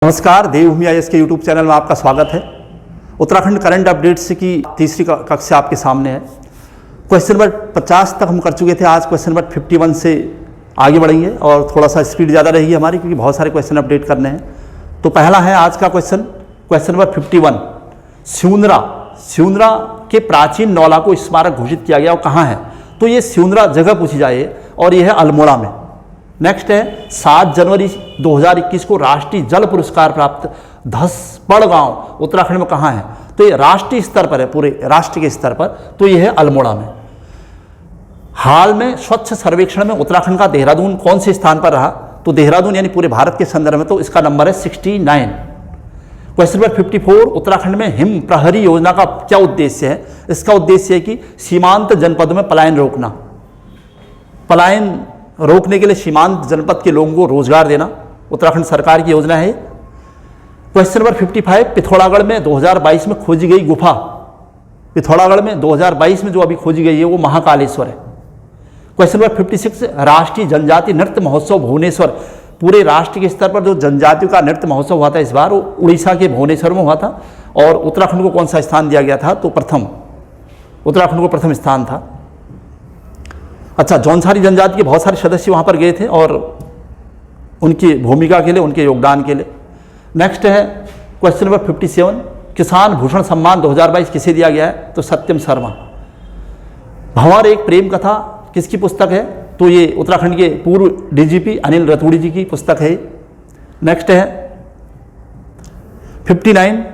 नमस्कार, देवभूमि आईएएस के YouTube channel में आपका स्वागत है। उत्तराखंड करंट अपडेट्स की तीसरी कक्षा आपके सामने है। क्वेश्चन नंबर 50 तक हम कर चुके थे। आज क्वेश्चन नंबर 51 से आगे बढ़ेंगे और थोड़ा सा स्पीड ज़्यादा रहेगी हमारी, क्योंकि बहुत सारे क्वेश्चन अपडेट करने हैं। तो पहला है आज का क्वेश्चन नंबर 51। स्यूंद्रा के प्राचीन नौला को स्मारक घोषित किया गया और कहाँ है? तो ये स्यूंद्रा जगह पूछी जाए और ये है अल्मोड़ा में। नेक्स्ट है 7 जनवरी 2021 को राष्ट्रीय जल पुरस्कार प्राप्त धसपड़ गांव उत्तराखंड में कहाँ है? तो ये राष्ट्रीय स्तर पर है, पूरे राष्ट्र के स्तर पर। तो ये है अल्मोड़ा में। हाल में स्वच्छ सर्वेक्षण में उत्तराखंड का देहरादून कौन से स्थान पर रहा? तो देहरादून यानी पूरे भारत के संदर्भ में तो इसका नंबर है 69। क्वेश्चन नंबर 54, उत्तराखंड में हिम प्रहरी योजना का क्या उद्देश्य है? इसका उद्देश्य है कि सीमांत जनपदों में पलायन रोकना। पलायन रोकने के लिए सीमांत जनपद के लोगों को रोजगार देना उत्तराखंड सरकार की योजना है। क्वेश्चन नंबर 55, पिथौरागढ़ में 2022 में खोजी गई गुफा। पिथौरागढ़ में 2022 में जो अभी खोजी गई है वो महाकालेश्वर है। क्वेश्चन नंबर 56, राष्ट्रीय जनजाति नृत्य महोत्सव भुवनेश्वर। पूरे राष्ट्र के स्तर पर जो जनजातियों का नृत्य महोत्सव हुआ था इस बार, वो उड़ीसा के भुवनेश्वर में हुआ था। और उत्तराखंड को कौन सा स्थान दिया गया था? तो प्रथम, उत्तराखंड को प्रथम स्थान था। अच्छा, जौनसारी जनजाति के बहुत सारे सदस्य वहाँ पर गए थे और उनकी भूमिका के लिए, उनके योगदान के लिए। नेक्स्ट है क्वेश्चन नंबर 57, किसान भूषण सम्मान 2022 किसे दिया गया है? तो सत्यम शर्मा। भंवर एक प्रेम कथा किसकी पुस्तक है? तो ये उत्तराखंड के पूर्व डीजीपी अनिल रतूड़ी जी की पुस्तक है। नेक्स्ट है 59,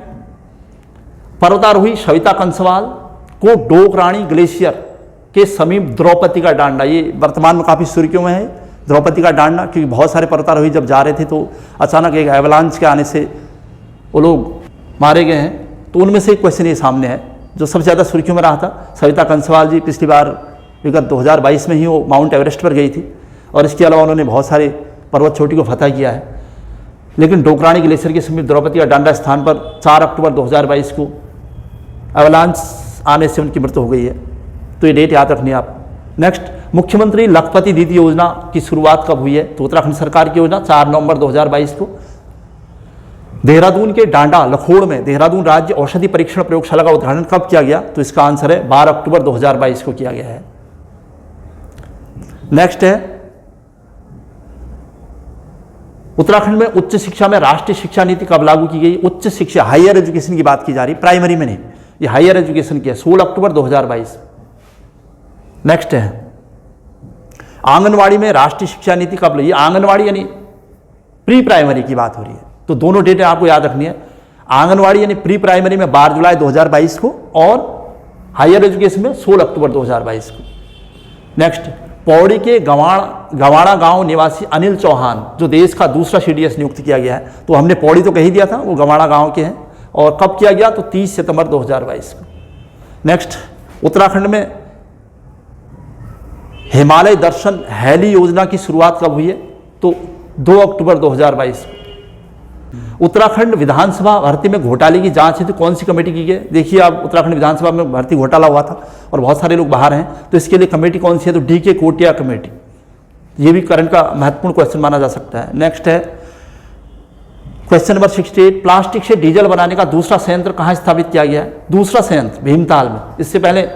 पर्वतारोही सविता कंसवाल को डोकरानी ग्लेशियर के समीप द्रौपदी का डांडा, ये वर्तमान में काफ़ी सुर्खियों में है द्रौपदी का डांडा, क्योंकि बहुत सारे पर्वतारोही जब जा रहे थे तो अचानक एक एवलांच के आने से वो लोग मारे गए हैं। तो उनमें से एक क्वेश्चन ये सामने है जो सबसे ज़्यादा सुर्खियों में रहा था। सविता कंसवाल जी पिछली बार विगत 2022 में ही वो माउंट एवरेस्ट पर गई थी और इसके अलावा उन्होंने बहुत सारे पर्वत चोटी को फतह किया है। लेकिन डोकरानी ग्लेशियर के समीप द्रौपदी का डांडा स्थान पर 4 अक्टूबर 2022 को एवलांच आने से उनकी मृत्यु हो गई है। तो ये डेट याद रखनी है आप। नेक्स्ट, मुख्यमंत्री लखपति दीदी योजना की शुरुआत कब हुई है? तो उत्तराखंड सरकार की योजना 4 नवंबर 2022 को। देहरादून के डांडा लखोड़ में देहरादून राज्य औषधि परीक्षण प्रयोगशाला का उद्घाटन कब किया गया? तो इसका आंसर है 12 अक्टूबर 2022 को किया गया है। नेक्स्ट है, उत्तराखंड में उच्च शिक्षा में राष्ट्रीय शिक्षा नीति कब लागू की गई? उच्च शिक्षा, हायर एजुकेशन की बात की जा रही, प्राइमरी में नहीं, ये हायर एजुकेशन की है, 16 अक्टूबर 2022। नेक्स्ट है, आंगनवाड़ी में राष्ट्रीय शिक्षा नीति कब लगी? आंगनवाड़ी यानी प्री प्राइमरी की बात हो रही है, तो दोनों डेटें आपको याद रखनी है। आंगनवाड़ी यानी प्री प्राइमरी में 12 जुलाई 2022 को और हायर एजुकेशन में 16 अक्टूबर 2022 को। नेक्स्ट, पौड़ी के गवाड़ा गांव निवासी अनिल चौहान जो देश का दूसरा CDS नियुक्त किया गया है। तो हमने पौड़ी तो कही दिया था, वो गवाड़ा गांव के हैं। और कब किया गया? तो 30 सितंबर 2022 को। नेक्स्ट, उत्तराखंड में हिमालय दर्शन हैली योजना की शुरुआत कब हुई है? तो 2 अक्टूबर 2022 को। उत्तराखंड विधानसभा भर्ती में घोटाले की जांच हेतु कौन सी कमेटी की गई? देखिए, अब उत्तराखंड विधानसभा में भर्ती घोटाला हुआ था और बहुत सारे लोग बाहर हैं, तो इसके लिए कमेटी कौन सी है? तो DK कोटिया कमेटी। ये भी करंट का महत्वपूर्ण क्वेश्चन माना जा सकता है। नेक्स्ट है क्वेश्चन नंबर 68, प्लास्टिक से डीजल बनाने का दूसरा संयंत्र कहाँ स्थापित किया गया है? दूसरा संयंत्र भीमताल में। इससे पहले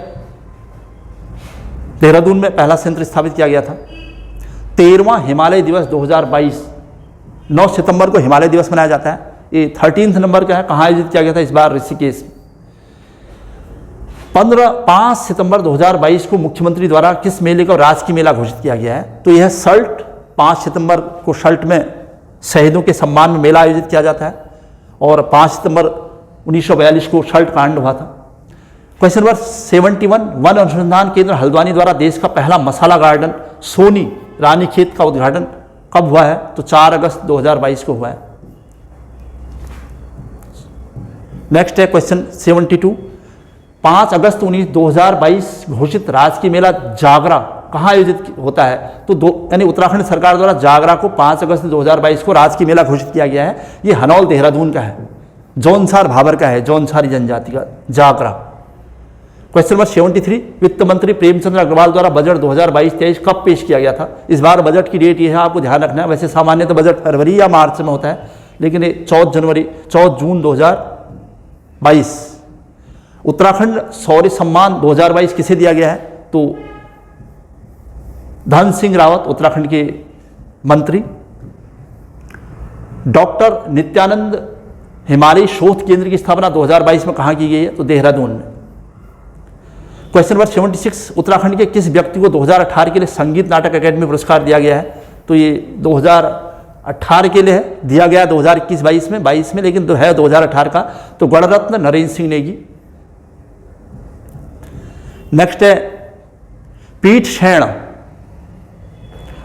देहरादून में पहला संयंत्र स्थापित किया गया था। 13वां हिमालय दिवस 2022, 9 सितंबर को हिमालय दिवस मनाया जाता है। ये 13 नंबर का है। कहाँ आयोजित किया गया था? इस बार ऋषिकेश में। 5 सितंबर 2022 को मुख्यमंत्री द्वारा किस मेले को राजकीय मेला घोषित किया गया है? तो यह सल्ट। 5 सितंबर को सल्ट में शहीदों के सम्मान में मेला आयोजित किया जाता है और 5 सितंबर 1942 को सल्ट कांड हुआ था। क्वेश्चन नंबर 71, वन अनुसंधान केंद्र हल्द्वानी द्वारा देश का पहला मसाला गार्डन सोनी रानीखेत का उद्घाटन कब हुआ है? तो 4 अगस्त 2022 को हुआ है। नेक्स्ट है क्वेश्चन 72, 5 अगस्त 2022 घोषित राजकीय मेला जागरा कहाँ आयोजित होता है? तो यानी उत्तराखंड सरकार द्वारा जागरा को 5 अगस्त 2022 को राजकीय मेला घोषित किया गया है। ये हनौल देहरादून का है, जौनसार भाबर का है, जौनसारी जनजाति का जागरा। क्वेश्चन नंबर 73, वित्त मंत्री प्रेमचंद्र अग्रवाल द्वारा बजट 2022-23 कब पेश किया गया था? इस बार बजट की डेट ये है, आपको ध्यान रखना है। वैसे सामान्य तो बजट फरवरी या मार्च में होता है, लेकिन ये 14 जून 2022। उत्तराखंड शौर्य सम्मान 2022 किसे दिया गया है? तो धन सिंह रावत, उत्तराखंड के मंत्री। डॉक्टर नित्यानंद हिमालयी शोध केंद्र की स्थापना 2022 में कहाँ की गई है? तो देहरादून में। क्वेश्चन नंबर 76, उत्तराखंड के किस व्यक्ति को 2018 के लिए संगीत नाटक अकादमी पुरस्कार दिया गया है? तो ये 2018 के लिए है, दिया गया 2021-22 में, लेकिन है 2018 का, तो गणरत्न नरेंद्र सिंह नेगी। नेक्स्ट है, पीठ शैण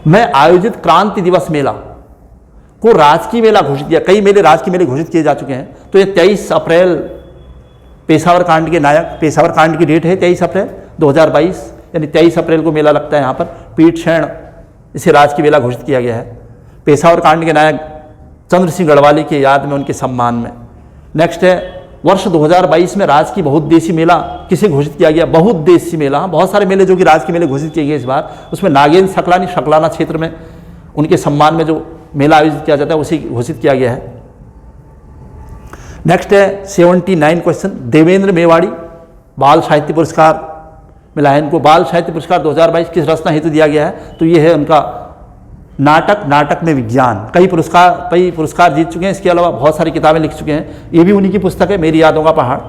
में आयोजित क्रांति दिवस मेला को राजकीय मेला घोषित किया। कई मेले राजकीय मेले घोषित किए जा चुके हैं। तो ये 23 अप्रैल पेशावर कांड के नायक, पेशावर कांड की डेट है 23 अप्रैल 2022, यानी 23 अप्रैल को मेला लगता है यहाँ पर। पीठ शैण, इसे राजकीय मेला घोषित किया गया है पेशावर कांड के नायक चंद्र सिंह गढ़वाली के याद में, उनके सम्मान में। नेक्स्ट है, वर्ष 2022 में राजकीय बहुउद्देशीय मेला किसे घोषित किया गया? बहुउद्देशीय मेला, बहुत सारे मेले जो कि राजकीय मेले घोषित किए गए इस बार, उसमें नागेंद्र सकलानी शकलाना क्षेत्र में उनके सम्मान में जो मेला आयोजित किया जाता है उसी घोषित किया गया है। नेक्स्ट है 79 क्वेश्चन, देवेंद्र मेवाड़ी बाल साहित्य पुरस्कार मिला है इनको। बाल साहित्य पुरस्कार 2022 किस रचना हेतु दिया गया है? तो ये है उनका नाटक में विज्ञान। कई पुरस्कार जीत चुके हैं, इसके अलावा बहुत सारी किताबें लिख चुके हैं। ये भी उन्हीं की पुस्तक है, मेरी यादों का पहाड़।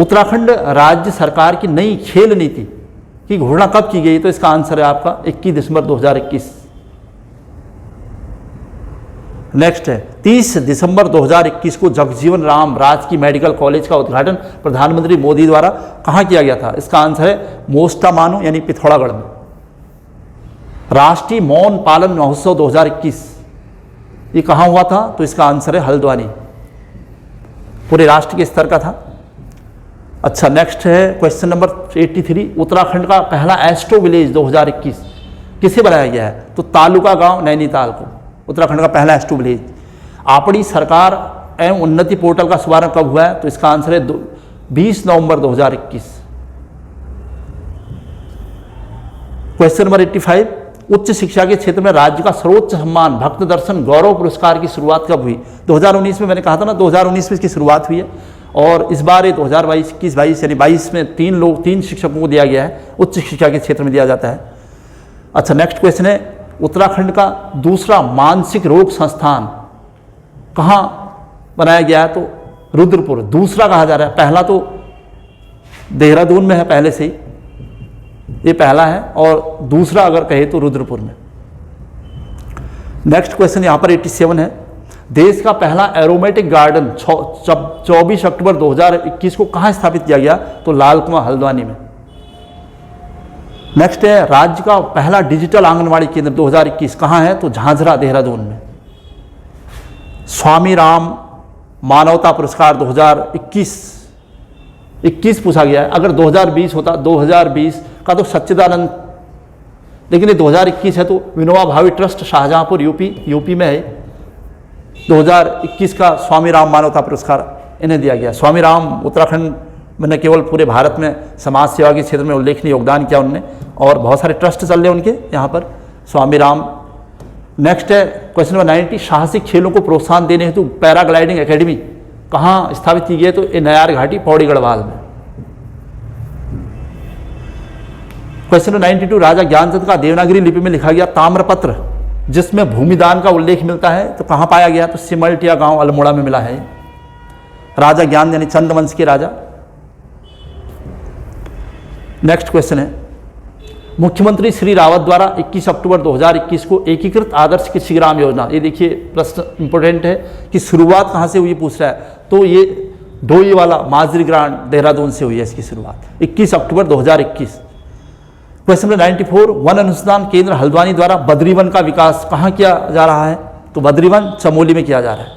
उत्तराखंड राज्य सरकार की नई खेल नीति की घोषणा कब की गई? तो इसका आंसर है आपका 21 दिसंबर 2021। नेक्स्ट है, 30 दिसंबर 2021 को जगजीवन राम राजकीय मेडिकल कॉलेज का उद्घाटन प्रधानमंत्री मोदी द्वारा कहाँ किया गया था? इसका आंसर है मोस्टामानो यानी पिथौरागढ़ में। राष्ट्रीय मौन पालन महोत्सव 2021 ये कहाँ हुआ था? तो इसका आंसर है हल्द्वानी, पूरे राष्ट्र के स्तर का था। अच्छा, नेक्स्ट है क्वेश्चन नंबर 83, उत्तराखंड का पहला एस्ट्रो विलेज 2021 किसे बनाया गया है? तो तालुका गांव नैनीताल को उत्तराखंड का पहला एस्ट्रो विलेज। आपड़ी सरकार एवं उन्नति पोर्टल का शुभारंभ कब हुआ है? तो इसका आंसर है 20 नवंबर 2021। क्वेश्चन नंबर 85, उच्च शिक्षा के क्षेत्र में राज्य का सर्वोच्च सम्मान भक्त दर्शन गौरव पुरस्कार की शुरुआत कब हुई? 2019 में, मैंने कहा था ना 2019 में इसकी शुरुआत हुई है, और इस बार ये 2022 यानी 22 में 3 शिक्षकों को दिया गया है, उच्च शिक्षा के क्षेत्र में दिया जाता है। अच्छा, नेक्स्ट क्वेश्चन है, उत्तराखंड का दूसरा मानसिक रोग संस्थान कहाँ बनाया गया है? तो रुद्रपुर। दूसरा कहा जा रहा है, पहला तो देहरादून में है पहले से ही, ये पहला है, और दूसरा अगर कहे तो रुद्रपुर में। नेक्स्ट क्वेश्चन यहाँ पर 87 है, देश का पहला एरोमेटिक गार्डन 24 अक्टूबर 2021 को कहाँ स्थापित किया गया? तो लाल कुआं हल्द्वानी में। नेक्स्ट है, राज्य का पहला डिजिटल आंगनवाड़ी केंद्र 2021 कहाँ है? तो झांझरा देहरादून में। स्वामी राम मानवता पुरस्कार 2021 पूछा गया है। अगर 2020 होता, 2020 का तो सच्चिदानंद, लेकिन ये 2021 है तो विनोबा भावे ट्रस्ट शाहजहांपुर यूपी में है। 2021 का स्वामी राम मानवता पुरस्कार इन्हें दिया गया। स्वामी राम उत्तराखंड में न केवल पूरे भारत में समाज सेवा के क्षेत्र में उल्लेखनीय योगदान किया उन्होंने, और बहुत सारे ट्रस्ट चल रहे हैं उनके यहाँ पर, स्वामी राम। नेक्स्ट है क्वेश्चन नंबर 90, साहसिक खेलों को प्रोत्साहन देने हेतु पैराग्लाइडिंग एकेडमी कहाँ स्थापित की गई है? तो ये नयार घाटी पौड़ी गढ़वाल में। क्वेश्चन नंबर 92, राजा ज्ञानचंद का देवनागरी लिपि में लिखा गया ताम्रपत्र जिसमें भूमिदान का उल्लेख मिलता है तो कहाँ पाया गया? तो सिमल्टिया गांव अल्मोड़ा में मिला है। राजा ज्ञान यानी चंद्रवंश के राजा। नेक्स्ट क्वेश्चन है, मुख्यमंत्री श्री रावत द्वारा 21 अक्टूबर 2021 को एकीकृत आदर्श कृषि ग्राम योजना, ये देखिए प्रश्न इंपोर्टेंट है कि शुरुआत कहाँ से हुई पूछ रहा है, तो ये डोई वाला माजरी ग्रांड देहरादून से हुई है इसकी शुरुआत 21 अक्टूबर 2021। क्वेश्चन नंबर 94, वन अनुसंधान केंद्र हल्द्वानी द्वारा बद्रीवन का विकास कहाँ किया जा रहा है? तो बद्रीवन चमोली में किया जा रहा है।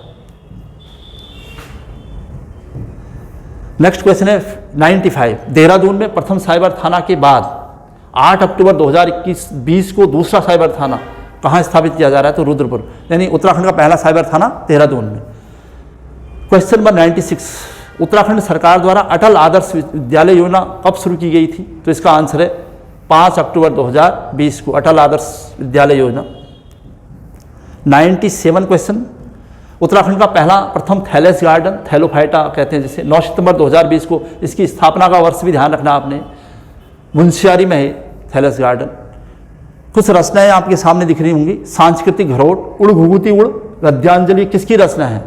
नेक्स्ट क्वेश्चन है 95, देहरादून में प्रथम साइबर थाना के बाद 8 अक्टूबर 2021 को दूसरा साइबर थाना कहाँ स्थापित किया जा रहा है? तो रुद्रपुर, यानी उत्तराखंड का पहला साइबर थाना देहरादून में। क्वेश्चन नंबर 96, उत्तराखंड सरकार द्वारा अटल आदर्श विद्यालय योजना कब शुरू की गई थी? तो इसका आंसर है 5 अक्टूबर 2020 को अटल आदर्श विद्यालय योजना। 97 क्वेश्चन, उत्तराखंड का पहला प्रथम थैलेस गार्डन, थैलोफाइटा कहते हैं जिसे, 9 सितंबर 2020 को, इसकी स्थापना का वर्ष भी ध्यान रखना आपने, मुंशियारी में है थैलेस गार्डन। कुछ रचनाएं आपके सामने दिख रही होंगी, सांस्कृतिक घरोट, उड़ घुघुती उड़, गद्यांजलि किसकी रचना है?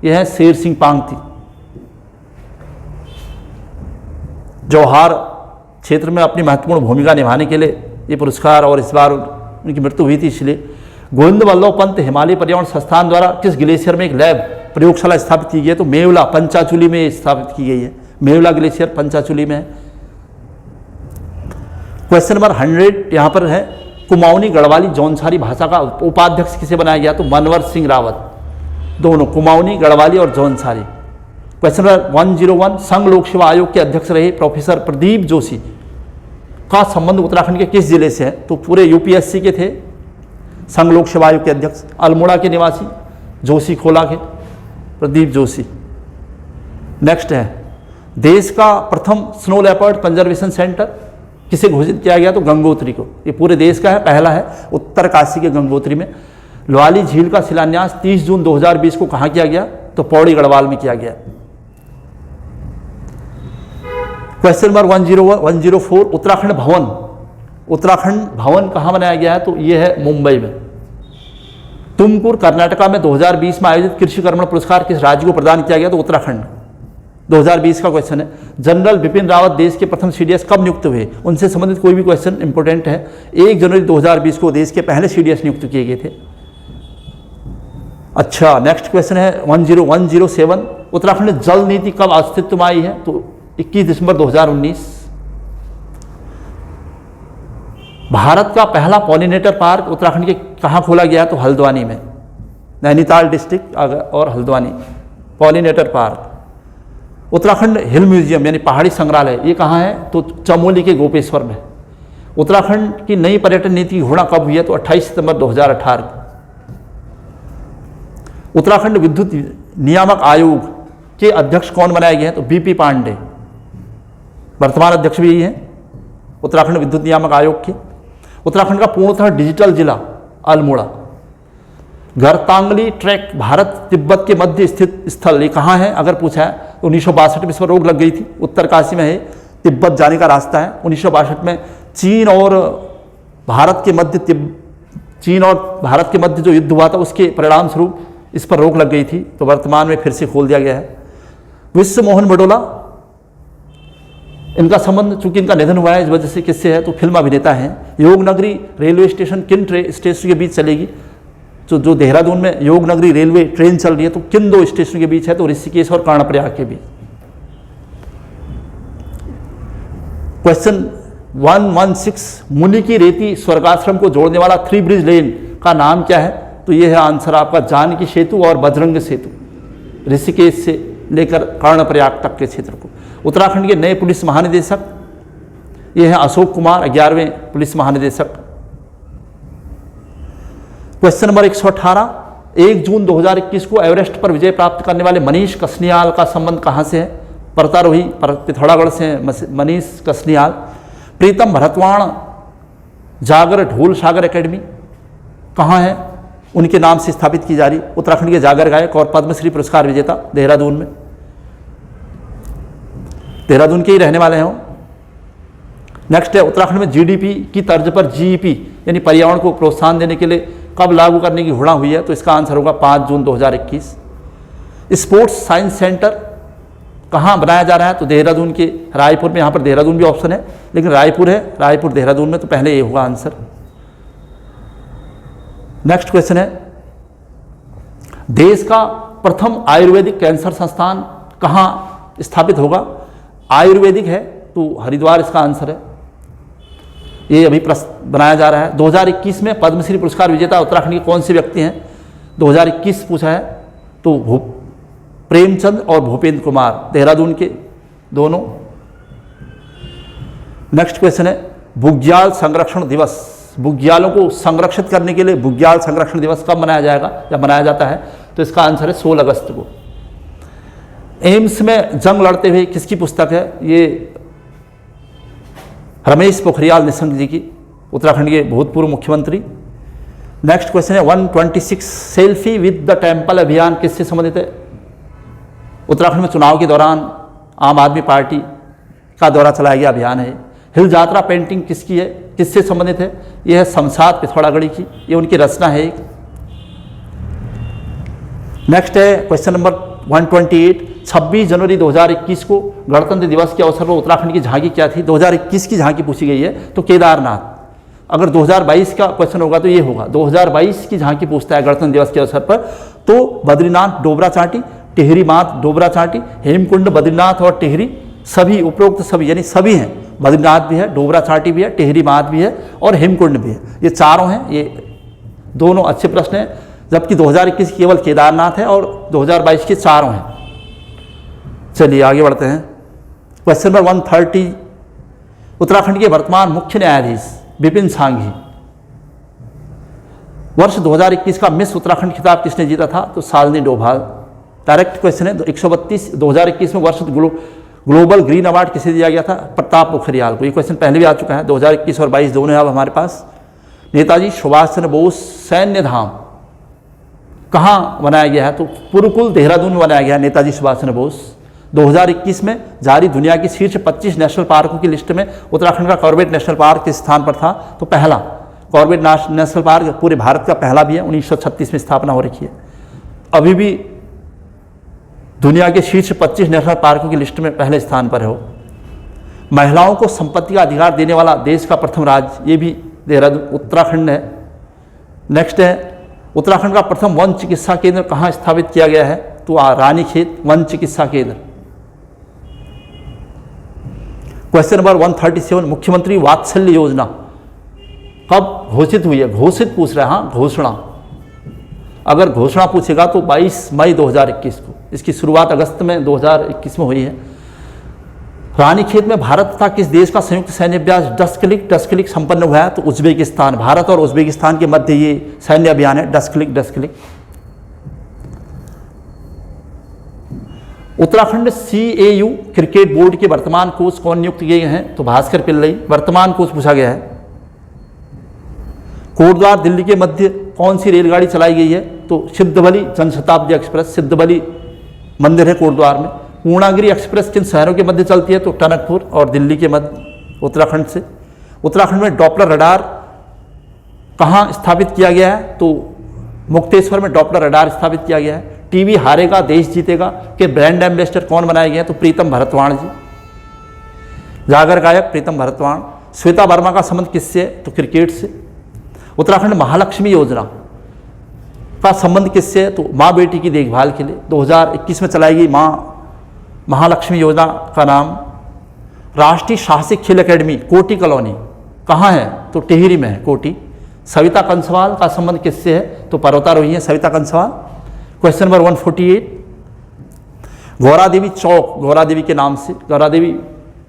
यह है शेर सिंह पांगती। जौहार क्षेत्र में अपनी महत्वपूर्ण भूमिका निभाने के लिए ये पुरस्कार, और इस बार उनकी मृत्यु हुई थी इसलिए। गोविंद वल्लभ पंत हिमालय पर्यावरण संस्थान द्वारा किस ग्लेशियर में एक लैब प्रयोगशाला स्थापित की गई है? तो मेवला पंचाचूली में स्थापित की गई है, मेवला ग्लेशियर पंचाचूली में है। क्वेश्चन नंबर 100 यहाँ पर है, कुमाऊनी गढ़वाली जौनसारी भाषा का उपाध्यक्ष किसे बनाया गया? तो मनवर सिंह रावत, दोनों कुमाऊनी गढ़वाली और जौनसारी। क्वेश्चन नंबर 101, संघ लोक सेवा आयोग के अध्यक्ष रहे प्रोफेसर प्रदीप जोशी का संबंध उत्तराखंड के किस जिले से है? तो पूरे यूपीएससी के थे संघ लोक सेवा आयोग के अध्यक्ष, अल्मोड़ा के निवासी, जोशी खोला के प्रदीप जोशी। नेक्स्ट है, देश का प्रथम स्नो लेपर्ड कंजर्वेशन सेंटर किसे घोषित किया गया? तो गंगोत्री को। ये पूरे देश का है, पहला है उत्तरकाशी के गंगोत्री में। लवाली झील का शिलान्यास 30 जून 2020 को कहाँ किया गया? तो पौड़ी गढ़वाल में किया गया। क्वेश्चन नंबर 104, उत्तराखंड भवन, उत्तराखंड भवन कहाँ बनाया गया है? तो ये है मुंबई में। तुमकुर कर्नाटका में 2020 में आयोजित कृषि कर्मण पुरस्कार किस राज्य को प्रदान किया गया? तो उत्तराखंड। 2020 का क्वेश्चन है। जनरल बिपिन रावत देश के प्रथम सीडीएस कब नियुक्त हुए? उनसे संबंधित कोई भी क्वेश्चन इंपोर्टेंट है। 1 जनवरी 2020 को देश के पहले सीडीएस नियुक्त किए गए थे। अच्छा, नेक्स्ट क्वेश्चन है 10107, उत्तराखंड जल नीति कब अस्तित्व में आई है? तो 21 दिसंबर 2019। भारत का पहला पॉलिनेटर पार्क उत्तराखंड के कहाँ खोला गया? तो हल्द्वानी में, नैनीताल डिस्ट्रिक्ट और हल्द्वानी पॉलिनेटर पार्क। उत्तराखंड हिल म्यूजियम यानी पहाड़ी संग्रहालय ये कहाँ है? तो चमोली के गोपेश्वर में। उत्तराखंड की नई पर्यटन नीति की घोषणा कब हुई है? तो 28 सितंबर 2018। उत्तराखंड विद्युत नियामक आयोग के अध्यक्ष कौन बनाए गए हैं? तो बीपी पांडे, वर्तमान अध्यक्ष भी यही हैं उत्तराखंड विद्युत नियामक आयोग के। उत्तराखंड का पूर्णतः डिजिटल जिला अल्मोड़ा। गर्तांगली ट्रैक भारत तिब्बत के मध्य स्थित स्थल ये कहाँ है? अगर पूछा है तो 1962 में इस पर रोक लग गई थी। उत्तरकाशी में है, तिब्बत जाने का रास्ता है। 1962 में चीन और भारत के मध्य जो युद्ध हुआ था उसके परिणाम स्वरूप इस पर रोक लग गई थी, तो वर्तमान में फिर से खोल दिया गया है। विश्व मोहन बडोला, इनका संबंध चूंकि इनका निधन हुआ है इस वजह से किससे है? तो फिल्म अभिनेता हैं। योगनगरी रेलवे स्टेशन किन स्टेशन के बीच चलेगी? जो देहरादून में योगनगरी रेलवे ट्रेन चल रही है तो किन 2 स्टेशन के बीच है? तो ऋषिकेश और कर्णप्रयाग के बीच। क्वेश्चन 116, मुनि की रेती स्वर्गाश्रम को जोड़ने वाला 3 ब्रिज लेन का नाम क्या है? तो ये है आंसर आपका जानकी सेतु और बजरंग सेतु, ऋषिकेश से लेकर कर्णप्रयाग तक के क्षेत्र को। उत्तराखंड के नए पुलिस महानिदेशक ये हैं अशोक कुमार, 11वें पुलिस महानिदेशक। क्वेश्चन नंबर 118, 1 जून 2021 को एवरेस्ट पर विजय प्राप्त करने वाले मनीष कसनियाल का संबंध कहाँ से है? पर्वतारोही पिथौरागढ़ से हैं मनीष कसनियाल। प्रीतम भरतवाण जागर ढोल सागर एकेडमी कहाँ है? उनके नाम से स्थापित की जा रही। उत्तराखंड के जागर गायक और पद्मश्री पुरस्कार विजेता, देहरादून में, देहरादून के ही रहने वाले हैं वो। नेक्स्ट है, उत्तराखंड में जीडीपी की तर्ज पर जीईपी यानी पर्यावरण को प्रोत्साहन देने के लिए कब लागू करने की घोषणा हुई है? तो इसका आंसर होगा 5 जून 2021। स्पोर्ट्स साइंस सेंटर कहाँ बनाया जा रहा है? तो देहरादून के रायपुर में। यहाँ पर देहरादून भी ऑप्शन है लेकिन रायपुर है, रायपुर देहरादून में, तो पहले ये होगा आंसर। नेक्स्ट क्वेश्चन है, देश का प्रथम आयुर्वेदिक कैंसर संस्थान कहाँ स्थापित होगा? आयुर्वेदिक है तो हरिद्वार इसका आंसर है। ये अभी बनाया जा रहा है। 2021 में पद्मश्री पुरस्कार विजेता उत्तराखंड के कौन से व्यक्ति हैं? 2021 पूछा है तो प्रेमचंद और भूपेंद्र कुमार, देहरादून के दोनों। नेक्स्ट क्वेश्चन है, बुग्याल संरक्षण दिवस, बुग्यालों को संरक्षित करने के लिए बुग्याल संरक्षण दिवस कब मनाया जाएगा या मनाया जाता है? तो इसका आंसर है 16 अगस्त को। एम्स में जंग लड़ते हुए किसकी पुस्तक है? ये रमेश पोखरियाल निशंक जी की, उत्तराखंड के भूतपूर्व मुख्यमंत्री। नेक्स्ट क्वेश्चन है 126, सेल्फी विद द टेम्पल अभियान किससे संबंधित है? उत्तराखंड में चुनाव के दौरान आम आदमी पार्टी का द्वारा चलाया गया अभियान है। हिल यात्रा पेंटिंग किसकी है, किससे संबंधित है? यह है शमशाद पिथौरागढ़ी की, ये उनकी रचना है एक। नेक्स्ट है क्वेश्चन नंबर 128, 26 जनवरी 2021 को गणतंत्र दिवस के अवसर पर उत्तराखंड की झांकी क्या थी? 2021 की झांकी पूछी गई है तो केदारनाथ। अगर 2022 का क्वेश्चन होगा तो ये होगा, 2022 की झांकी पूछता है गणतंत्र दिवस के अवसर पर तो बद्रीनाथ डोबरा चांटी, टिहरी मात डोबरा चांटी, हेमकुंड बद्रीनाथ और टिहरी सभी उपरोक्त सभी यानी सभी हैं। बद्रीनाथ भी है, डोबरा चांटी भी है, टिहरी मात भी है और हेमकुंड भी है, ये चारों हैं। ये दोनों अच्छे प्रश्न हैं, जबकि 2021 केवल केदारनाथ है और 2022 के चारों हैं। चलिए आगे बढ़ते हैं। क्वेश्चन नंबर 130, उत्तराखंड के वर्तमान मुख्य न्यायाधीश विपिन सांघी। वर्ष 2021 का मिस उत्तराखंड खिताब किसने जीता था? तो शालिनी डोभाल। डायरेक्ट क्वेश्चन है। 132, 2021 में वर्ष ग्लोबल ग्रीन अवार्ड किसे दिया गया था? प्रताप पोखरियाल को। ये क्वेश्चन पहले भी आ चुका है, 2021 और 22 दोनों अब हमारे पास। नेताजी सुभाष चंद्र बोस सैन्य धाम कहाँ बनाया गया है? तो पुरकुल देहरादून में बनाया गया है नेताजी सुभाष चंद्र बोस। 2021 में जारी दुनिया की शीर्ष 25 नेशनल पार्कों की लिस्ट में उत्तराखंड का कॉर्बेट नेशनल पार्क किस स्थान पर था? तो पहला। कॉर्बेट नेशनल पार्क पूरे भारत का पहला भी है, 1936 में स्थापना हो रखी है। अभी भी दुनिया के शीर्ष 25 नेशनल पार्कों की लिस्ट में पहले स्थान पर हो। महिलाओं को संपत्ति का अधिकार देने वाला देश का प्रथम राज्य, ये भी देहरादून उत्तराखंड है। नेक्स्ट है, उत्तराखंड का प्रथम वन चिकित्सा केंद्र कहाँ स्थापित किया गया है? तो रानीखेत वन चिकित्सा केंद्र। क्वेश्चन नंबर 137, मुख्यमंत्री वात्सल्य योजना कब घोषित हुई है? घोषित पूछ रहा है, हाँ घोषणा। अगर घोषणा पूछेगा तो 22 मई 2021 को। इसकी शुरुआत अगस्त में 2021 में हुई है। रानीखेत में भारत तथा किस देश का संयुक्त सैन्य अभ्यास डस्क्लिक संपन्न हुआ है? तो उज्बेकिस्तान। भारत और उज्बेकिस्तान के मध्य ये सैन्य अभियान है डस्क्लिक। उत्तराखंड CAU क्रिकेट बोर्ड के वर्तमान कोच कौन नियुक्त किए गए हैं? तो भास्कर पिल्लई वर्तमान कोच पूछा गया है। कोटद्वार दिल्ली के मध्य कौन सी रेलगाड़ी चलाई गई है? तो सिद्धबली जनशताब्दी एक्सप्रेस। सिद्धबली मंदिर है कोटद्वार में। पूर्णागिरी एक्सप्रेस किन शहरों के मध्य चलती है? तो टनकपुर और दिल्ली के मध्य उत्तराखंड से। उत्तराखंड में डॉपलर रडार कहाँ स्थापित किया गया है? तो मुक्तेश्वर में डॉपलर रडार स्थापित किया गया है। टीवी हारेगा देश जीतेगा के ब्रांड एम्बेसडर कौन बनाए गए हैं? तो प्रीतम भरतवाण जी। जागर गायक प्रीतम भरतवाण। श्वेता वर्मा का संबंध किससे है? तो क्रिकेट से। उत्तराखंड महालक्ष्मी योजना का संबंध किससे है? तो माँ बेटी की देखभाल के लिए 2021 में चलाई गई महालक्ष्मी योजना का नाम। राष्ट्रीय साहसिक खेल अकेडमी कोटी कॉलोनी कहाँ है? तो टिहरी में है कोटी। सविता कंसवाल का संबंध किससे है? तो पर्वतारोही है सविता कंसवाल। क्वेश्चन नंबर 148, गौरा देवी चौक गौरा देवी के नाम से, गौरा देवी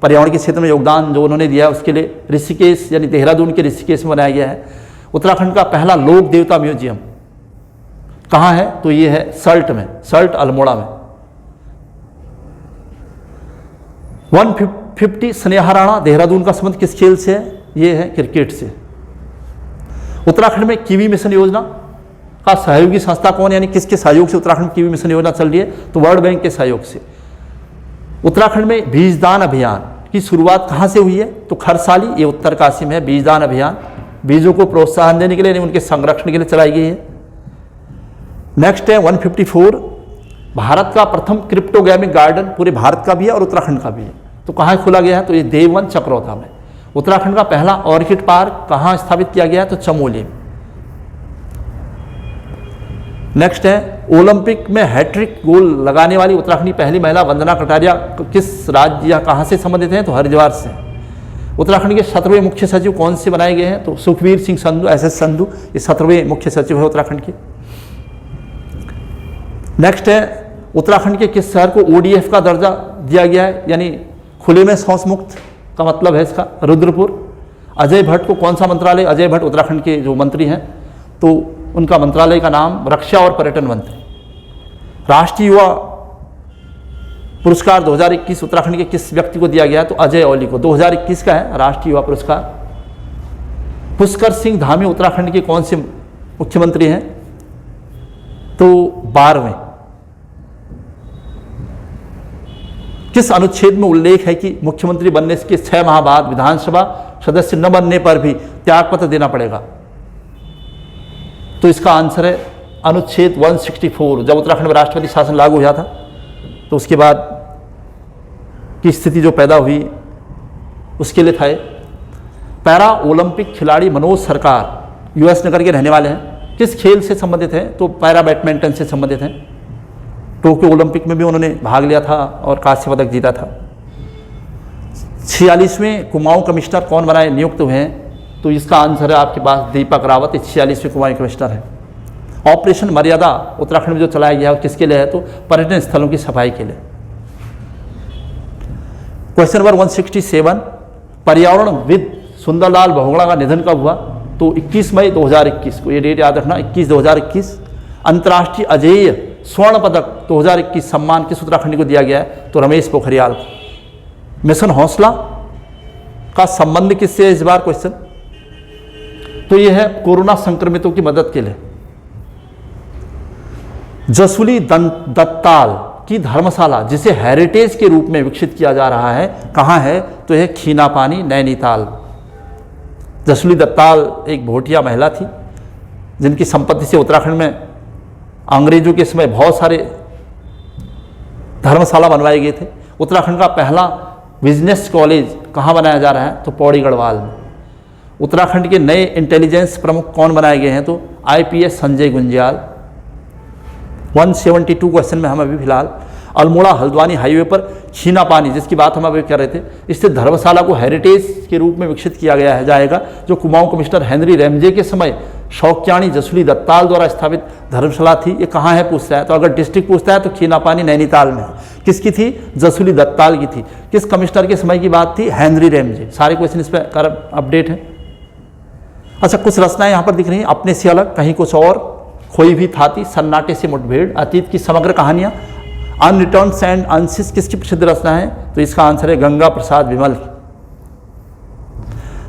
पर्यावरण के क्षेत्र में योगदान जो उन्होंने दिया है उसके लिए ऋषिकेश यानी देहरादून के ऋषिकेश में बनाया गया है। उत्तराखंड का पहला लोक देवता म्यूजियम कहाँ है? तो ये है सल्ट में, सल्ट अल्मोड़ा में। 150 स्नेहा राणा देहरादून का संबंध किस खेल से है? ये है क्रिकेट से। उत्तराखंड में कीवी मिशन योजना का सहयोगी संस्था कौन, यानी किसके सहयोग से उत्तराखंड कीवी मिशन योजना चल रही है? तो वर्ल्ड बैंक के सहयोग से। उत्तराखंड में बीजदान अभियान की शुरुआत कहाँ से हुई है? तो खरसाली, ये उत्तरकाशी में है। बीजदान अभियान बीजों को प्रोत्साहन देने के लिए, उनके संरक्षण के लिए चलाई गई है। नेक्स्ट है 154, भारत का प्रथम क्रिप्टोगैमिक गार्डन पूरे भारत का भी है और उत्तराखंड का भी है, तो कहाँ खोला गया है? तो ये देववन चक्रोथा में। उत्तराखंड का पहला ऑर्किड पार्क कहाँ स्थापित किया गया है? तो चमोली में। नेक्स्ट है ओलंपिक में हैट्रिक गोल लगाने वाली उत्तराखंड की पहली महिला वंदना कटारिया किस राज्य या कहाँ से संबंधित हैं? तो हरिद्वार से। उत्तराखंड के 17वें मुख्य सचिव कौन से बनाए गए हैं? तो सुखबीर सिंह संधू, SS संधू, ये 17वें मुख्य सचिव है उत्तराखंड के। नेक्स्ट है उत्तराखंड के किस शहर को ODF का दर्जा दिया गया है, यानी खुले में शौच मुक्त का मतलब है इसका? रुद्रपुर। अजय भट्ट को कौन सा मंत्रालय? अजय भट्ट उत्तराखंड के जो मंत्री हैं तो उनका मंत्रालय का नाम रक्षा और पर्यटन मंत्री। राष्ट्रीय युवा पुरस्कार 2021 उत्तराखंड के किस व्यक्ति को दिया गया है? तो अजय औली को। 2021 का है राष्ट्रीय युवा पुरस्कार। पुष्कर सिंह धामी उत्तराखंड के कौन से मुख्यमंत्री हैं तो 12वें। किस अनुच्छेद में उल्लेख है कि मुख्यमंत्री बनने के 6 माह बाद विधानसभा सदस्य न बनने पर भी त्यागपत्र देना पड़ेगा? तो इसका आंसर है अनुच्छेद 164। जब उत्तराखंड में राष्ट्रपति शासन लागू हुआ था तो उसके बाद की स्थिति जो पैदा हुई उसके लिए था। पैरा ओलंपिक खिलाड़ी मनोज सरकार यूएस नगर के रहने वाले हैं। किस खेल से संबंधित हैं? तो पैरा बैडमिंटन से संबंधित हैं। टोक्यो ओलंपिक में भी उन्होंने भाग लिया था और कांस्य पदक जीता था। 46वें कुमाऊं कमिश्नर कौन बनाए नियुक्त हुए हैं? तो इसका आंसर है आपके पास दीपक रावत 46वें कुमाऊं कमिश्नर है। ऑपरेशन मर्यादा उत्तराखंड में जो चलाया गया है किसके लिए है? तो पर्यटन स्थलों की सफाई के लिए। क्वेश्चन नंबर 167, पर्यावरणविद सुंदरलाल बहुगुणा का निधन कब हुआ? तो 21 मई 2021 को, ये डेट याद रखना, 21/2021। अंतर्राष्ट्रीय अजेय स्वर्ण पदक 2021 सम्मान किस उत्तराखंडी को दिया गया है? तो रमेश पोखरियाल को। मिशन हौसला का संबंध किससे है इस बार क्वेश्चन? तो यह है कोरोना संक्रमितों की मदद के लिए। जसुली दत्ताल की धर्मशाला जिसे हेरिटेज के रूप में विकसित किया जा रहा है कहाँ है? तो यह खीनापानी नैनीताल। जसुली दत्ताल एक भोटिया महिला थी जिनकी संपत्ति से उत्तराखंड में अंग्रेजों के समय बहुत सारे धर्मशाला बनवाए गए थे। उत्तराखंड का पहला बिजनेस कॉलेज कहाँ बनाया जा रहा है? तो पौड़ी गढ़वाल में। उत्तराखंड के नए इंटेलिजेंस प्रमुख कौन बनाए गए हैं? तो आईपीएस संजय गुंज्याल। 172 क्वेश्चन में हम अभी फिलहाल अल्मोड़ा हल्द्वानी हाईवे पर खीनापानी जिसकी बात हम अभी कर रहे थे, इससे धर्मशाला को हेरिटेज के रूप में विकसित किया गया है जाएगा, जो कुमाऊं कमिश्नर हेनरी रैमजे के समय शौक्याणी जसुली दत्ताल द्वारा स्थापित धर्मशाला थी। ये कहाँ है पूछता है, तो अगर डिस्ट्रिक्ट पूछता है तो खीनापानी नैनीताल में है। किसकी थी? जसुली दत्ताल की थी। किस कमिश्नर के समय की बात थी? Henry Ramsay. सारे क्वेश्चन इस पर करंट अपडेट है। अच्छा, कुछ रचनाएं यहाँ पर दिख रही हैं, अपने से अलग, कहीं कुछ और, खोई भी थाती, सन्नाटे से मुठभेड़, अतीत की समग्र कहानियां, अनरिटर्न एंड अनसिस किसकी प्रसिद्ध रचना है? तो इसका आंसर है गंगा प्रसाद विमल की।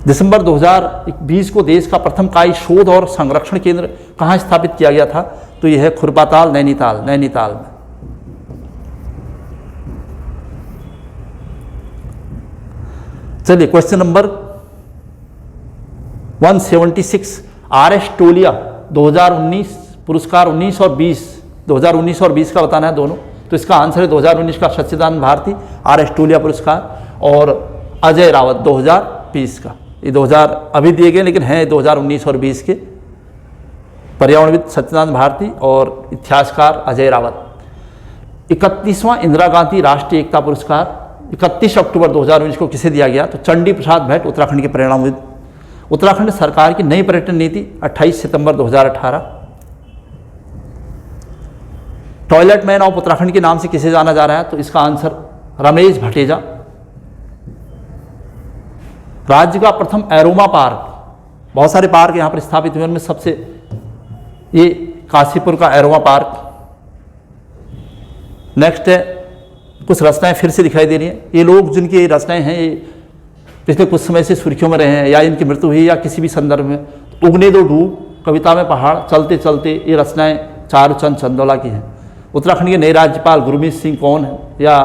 दिसंबर 2020 को देश का प्रथम काई शोध और संरक्षण केंद्र कहाँ स्थापित किया गया था? तो यह है खुरपाताल नैनीताल में। चलिए क्वेश्चन नंबर 176, RS टोलिया 2019 पुरस्कार 19 और 20, 2019 और 20 का बताना है दोनों। तो इसका आंसर है 2019 का सच्चिदानंद भारती RS टोलिया पुरस्कार, और अजय रावत 2020 का। ये 2000 अभी दिए गए लेकिन हैं 2019 और 20 के। पर्यावरणविद सच्चिदानंद भारती और इतिहासकार अजय रावत। 31वां इंदिरा गांधी राष्ट्रीय एकता पुरस्कार 31 अक्टूबर 2019 को किसे दिया गया? तो चंडी प्रसाद भट्ट उत्तराखंड के पर्यावरणविद। उत्तराखंड सरकार की नई पर्यटन नीति 28 सितंबर 2018। टॉयलेट मैन ऑफ उत्तराखंड के नाम से किसे जाना जा रहा है? तो इसका आंसर रमेश भटेजा। राज्य का प्रथम एरोमा पार्क, बहुत सारे पार्क यहां पर स्थापित हुए, उनमें सबसे ये काशीपुर का एरोमा पार्क। नेक्स्ट है, कुछ रचनाएं फिर से दिखाई दे रही हैं। ये लोग जिनकी ये रचनाएं हैं ये पिछले कुछ समय से सुर्खियों में रहे हैं, या इनकी मृत्यु हुई या किसी भी संदर्भ में। उगने दो डूब, कविता में पहाड़, चलते चलते, ये रचनाएं चारूचंद चंदौला की हैं। उत्तराखंड के नए राज्यपाल गुरमीत सिंह कौन है, या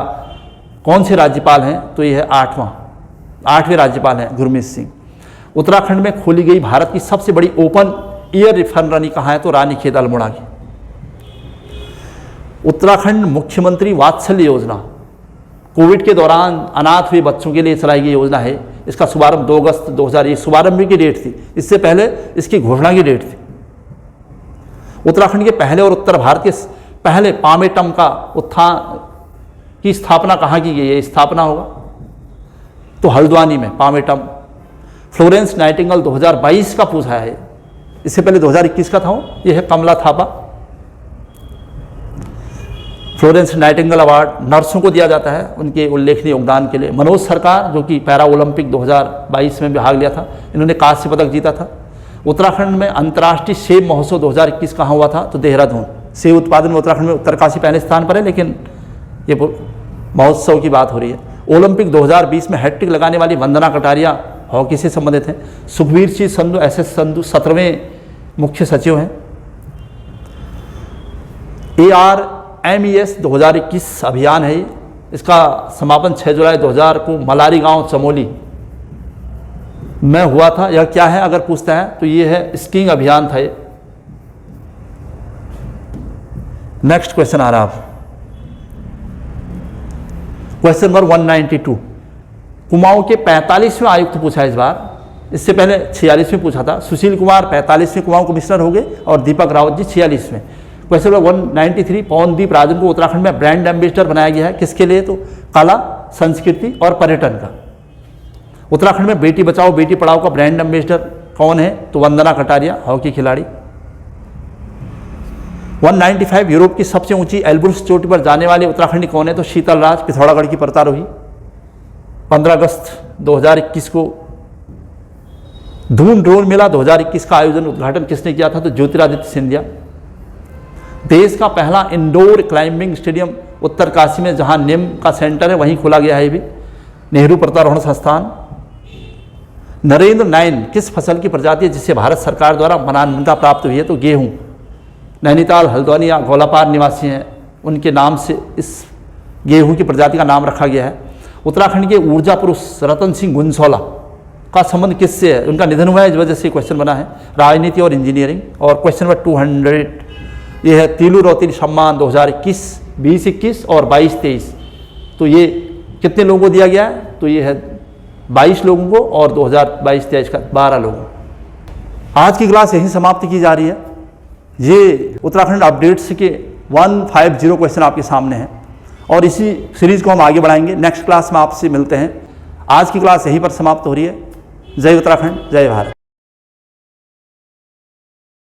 कौन से राज्यपाल हैं? तो ये है 8वें राज्यपाल हैं गुरमीत सिंह। उत्तराखंड में खोली गई भारत की सबसे बड़ी ओपन एयर रिफाइनरी कहाँ है? तो रानीखेत अल्मोड़ा की। उत्तराखंड मुख्यमंत्री वात्सल्य योजना कोविड के दौरान अनाथ हुए बच्चों के लिए चलाई गई योजना है। इसका शुभारंभ 2 अगस्त 2001 शुभारंभ की डेट थी, इससे पहले इसकी घोषणा की डेट थी। उत्तराखंड के पहले और उत्तर भारत के पहले पामेटम का उत्थान की स्थापना कहाँ की गई है? स्थापना होगा तो हल्द्वानी में पामेटम। फ्लोरेंस नाइटिंगेल 2022 का पूछा है, इससे पहले 2021 का था। यह है कमला थापा। फ्लोरेंस नाइटिंगेल अवार्ड नर्सों को दिया जाता है उनके उल्लेखनीय योगदान के लिए। मनोज सरकार जो कि पैरा ओलंपिक 2022 में भाग लिया था, इन्होंने कांस्य पदक जीता था। उत्तराखंड में अंतर्राष्ट्रीय सेब महोत्सव 2021 कहाँ हुआ था? तो देहरादून। सेब उत्पादन में उत्तराखंड में उत्तरकाशी पहले स्थान पर है, लेकिन ये महोत्सव की बात हो रही है। ओलंपिक 2020 में हैट्रिक लगाने वाली वंदना कटारिया हॉकी से संबंधित हैं। सुखबीर सिंह संधू SS संधू 17वें मुख्य सचिव हैं। ARMES 2021 अभियान है, इसका समापन 6 जुलाई 2000 को मलारी गांव चमोली में हुआ था। यह क्या है अगर पूछते हैं तो ये है स्कीइंग अभियान था ये। नेक्स्ट क्वेश्चन आ रहा है क्वेश्चन नंबर 192। कुमाऊं के 45वें आयुक्त पूछा है इस बार, इससे पहले 46वें पूछा था। सुशील कुमार 45वें कुमाऊं कमिश्नर हो गए और दीपक रावत जी 46वें। Question number 193। पवनदीप राजन को उत्तराखंड में ब्रांड एम्बेसडर बनाया गया है, किसके लिए? तो कला, संस्कृति और पर्यटन का। उत्तराखंड में बेटी बचाओ बेटी पढ़ाओ का ब्रांड एम्बेसडर कौन है? तो वंदना कटारिया, हॉकी खिलाड़ी। 195। यूरोप की सबसे ऊंची एल्ब्रुस चोटी पर जाने वाले उत्तराखंडी कौन है? तो शीतल राज, पिथौरागढ़ की पर्वतारोही। 15 अगस्त 2021 को धूम ड्रोन मेला 2021 का आयोजन उद्घाटन किसने किया था? तो ज्योतिरादित्य सिंधिया। देश का पहला इंडोर क्लाइंबिंग स्टेडियम उत्तरकाशी में, जहां निम का सेंटर है, वहीं खोला गया है भी, नेहरू पर्वतारोहण संस्थान। नरेंद्र नाइन किस फसल की प्रजाति है जिसे भारत सरकार द्वारा मान्यता प्राप्त हुई है? तो गेहूं। नैनीताल, हल्द्वानी या गौलापार निवासी हैं, उनके नाम से इस गेहूं की प्रजाति का नाम रखा गया है। उत्तराखंड के ऊर्जा पुरुष रतन सिंह गुंसौला का संबंध किससे है? उनका निधन हुआ है, इस वजह से क्वेश्चन बना है। राजनीति और इंजीनियरिंग। और क्वेश्चन नंबर 200 ये है तिलू रौतेली सम्मान 2021, 2021 और 22-23। तो ये कितने लोगों को दिया गया है? तो ये है 22 लोगों को और 2022-23 का 12 लोगों। आज की क्लास यहीं समाप्त की जा रही है। ये उत्तराखंड अपडेट्स के 150 क्वेश्चन आपके सामने हैं और इसी सीरीज को हम आगे बढ़ाएंगे। नेक्स्ट क्लास में आपसे मिलते हैं। आज की क्लास यहीं पर समाप्त हो रही है। जय उत्तराखंड, जय भारत।